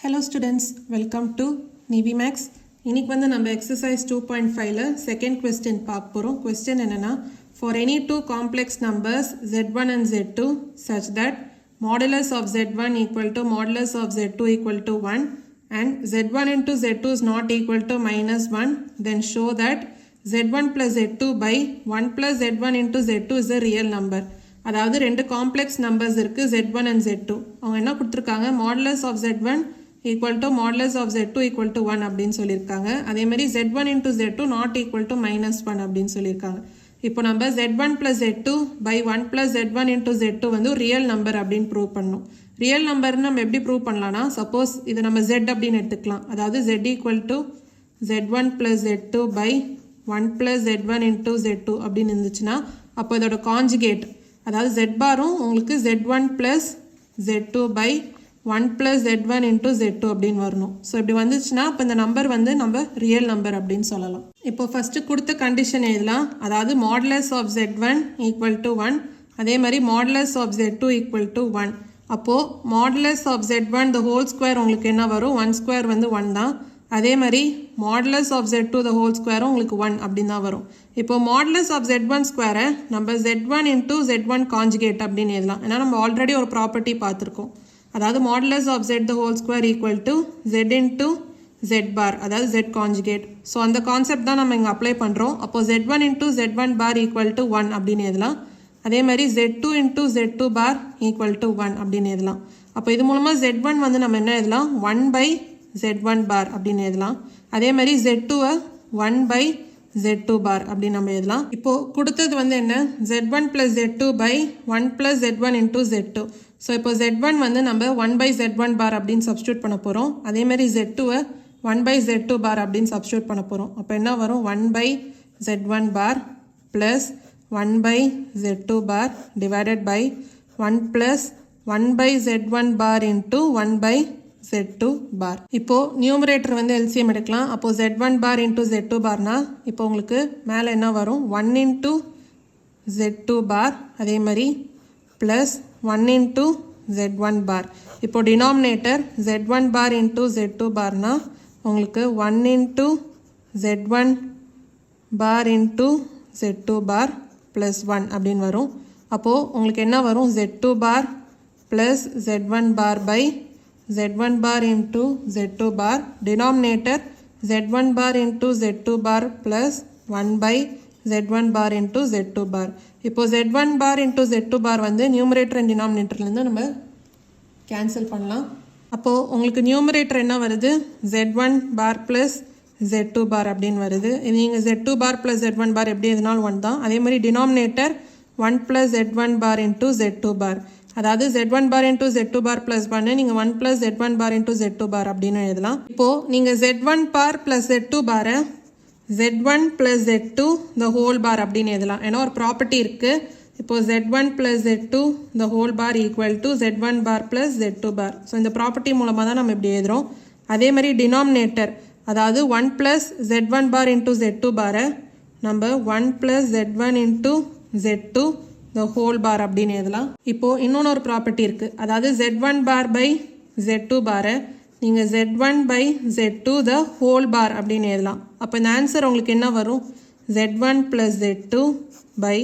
Hello students, welcome to NiveMaths. இன்னைக்கு வந்து நம்ம exercise 2.5ல second question பார்க்க போறோம். Question என்னன்னா, for any two complex numbers z1 and z2 such that modulus of z1 equal to modulus of z2 equal to 1 and z1 into z2 is not equal to minus 1, then show that z1 plus z2 by 1 plus z1 into z2 is a real number. அதாவது ரெண்டு complex numbers இருக்கு z1 and z2. அவங்க என்ன கொடுத்திருக்காங்க, modulus of z1 equal to modulus of z2 equal to 1 அப்படின்னு சொல்லியிருக்காங்க. அதே மாதிரி z1 into z2 not equal to minus 1 அப்படின்னு சொல்லியிருக்காங்க. இப்போ நம்ம z1 plus z2 by 1 plus z1 into z2 வந்து ரியல் நம்பர் அப்படின்னு ப்ரூவ் பண்ணணும். ரியல் நம்பர்னு நம்ம எப்படி ப்ரூவ் பண்ணலாம்னா, சப்போஸ் இதை நம்ம z அப்படின்னு எடுத்துக்கலாம். அதாவது z equal to z1 plus z2 by 1 plus z1 into z2 அப்படின்னு இருந்துச்சுன்னா, அப்போ இதோட கான்ஜுகேட் அதாவது z பாரும் உங்களுக்கு z1 plus z2 by 1 plus z1 into z2 அப்படின்னு வரணும். ஸோ இப்படி வந்துச்சுன்னா இப்போ இந்த நம்பர் வந்து நம்ம ரியல் நம்பர் அப்படின்னு சொல்லலாம். இப்போ ஃபஸ்ட்டு கொடுத்த கண்டிஷன் எழுதலாம். அதாவது modulus of z1 equal to 1, அதே மாதிரி modulus of z2 equal to 1. அப்போது modulus of z1 the whole square உங்களுக்கு என்ன வரும், 1 ஸ்கொயர் வந்து 1 தான். அதே மாதிரி modulus of z2 the whole square உங்களுக்கு 1 அப்படின்னு தான் வரும். இப்போ மாடுலஸ் ஆஃப் z1 ஸ்கொயரை நம்ம z1 into z1 கான்ஜுகேட் அப்படின்னு எழுதலாம். ஏன்னா நம்ம ஆல்ரெடி ஒரு ப்ராப்பர்ட்டி பார்த்துருக்கோம். அதாவது modulus of z the whole square equal to z into z bar, அதாவது z கான்ஜுகேட். ஸோ அந்த கான்செப்ட் தான் நம்ம இங்கே அப்ளை பண்ணுறோம். அப்போ z1 into z1 bar equal to 1 அப்படின்னு எழுதலாம். அதே மாதிரி z2 into z2 bar equal to 1 அப்படின்னு எழுதலாம். அப்போ இது மூலமாக z1 வந்து நம்ம என்ன எழுதலாம், 1 by z1 bar அப்படின்னு எழுதலாம். அதே மாதிரி z2-ஐ 1 by z2 bar அப்படின்னு நம்ம எழுதலாம். இப்போ கொடுத்தது வந்து என்ன, z1 plus z2 by 1 plus z1 into z2. So இப்போ z1 வந்து நம்ம 1 by z1 bar அப்படின்னு சப்ஸ்டியூட் பண்ண போகிறோம். அதே மாதிரி z2-ஐ 1 by z2 bar அப்படின்னு சப்ஸ்டியூட் பண்ண போகிறோம். அப்போ என்ன வரும், 1 by z1 bar plus 1 by z2 bar divided by 1 plus 1 by z1 bar into 1 by z2 bar. இப்போ நியூமரேட்டர் வந்து LCM எடுக்கலாம். அப்போ z1 bar into z2 barனா இப்போ உங்களுக்கு மேலே என்ன வரும், 1 into z2 bar அதே மாதிரி plus 1 into z1 bar. இப்போ denominator z1 bar into z2 barனா உங்களுக்கு 1 into z1 bar into z2 bar plus 1 அப்படின்னு வரும். அப்போது உங்களுக்கு என்ன வரும், z2 bar plus z1 bar by z1 bar into z2 bar, denominator z1 bar into z2 bar plus 1 by z1 bar into z2 bar. இப்போ z1 bar into z2 bar வந்து numerator and டினாமினேட்டர்லேருந்து நம்ம cancel பண்ணலாம். அப்போது உங்களுக்கு numerator என்ன வருது, z1 bar plus z2 bar அப்படின்னு வருது. நீங்கள் z2 bar plus z1 bar எப்படி எதுனாலும் 1 தான். அதே மாதிரி denominator 1 plus z1 bar into z2 bar, அதாவது z1 bar into z2 bar plus 1 நீங்கள் 1 plus z1 bar into z2 bar அப்படின்னு எழுதலாம். இப்போது நீங்கள் z1 bar plus z2 bar z1 plus z2 the whole bar அப்படின்னு எழுதலாம். ஏன்னா ஒரு ப்ராப்பர்ட்டி இருக்குது. இப்போது z1 plus z2 the whole bar equal to z1 bar plus z2 bar. So இந்த ப்ராப்பர்ட்டி மூலமாக தான் நம்ம இப்படி எழுதுகிறோம். அதே மாதிரி டினாமினேட்டர் அதாவது 1 plus z1 bar into z2 bar நம்ம 1 plus z1 into z2 the whole bar அப்படின்னு எழுதலாம். இப்போது இன்னொன்று ஒரு ப்ராப்பர்ட்டி இருக்குது. அதாவது z1 bar by z2 bar நீங்கள் z1 by z2 the whole bar அப்படின்னு எழுதலாம். அப்போ இந்த ஆன்சர் உங்களுக்கு என்ன வரும், z1 plus z2 by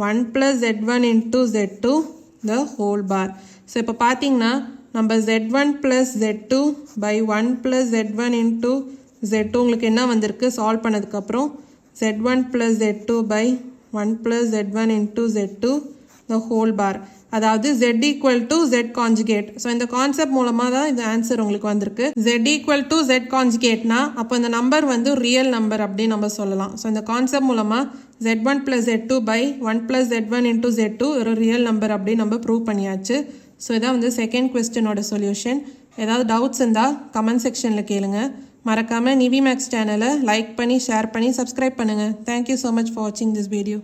1 plus z1 into z2 the whole bar. So இப்போ பார்த்தீங்கன்னா நம்ம z1 plus z2 by 1 plus z1 into z2 உங்களுக்கு என்ன வந்திருக்கு, சால்வ் பண்ணதுக்கப்புறம் z1 plus z2 by 1 plus z1 into z2 the whole bar, அதாவது z equal to z conjugate. So இந்த concept மூலமாக தான் இந்த ஆன்சர் உங்களுக்கு வந்திருக்கு. z equal to z conjugateனா அப்போ இந்த நம்பர் வந்து ரியல் நம்பர் அப்படின்னு நம்ம சொல்லலாம். ஸோ இந்த கான்செப்ட் மூலமாக z1 plus z2 by 1 plus z1 into z2 ஒரு ரியல் நம்பர் அப்படின்னு நம்ம ப்ரூவ் பண்ணியாச்சு. ஸோ இதான் வந்து செகண்ட் கொஸ்டினோட சொல்யூஷன். ஏதாவது டவுட்ஸ் இருந்தால் கமெண்ட் செக்ஷனில் கேளுங்க. மறக்காமல் NiveMaths சேனலை லைக் பண்ணி ஷேர் பண்ணி சப்ஸ்கிரைப் பண்ணுங்கள். தேங்க்யூ ஸோ மச் ஃபார் வாட்சிங் திஸ் வீடியோ.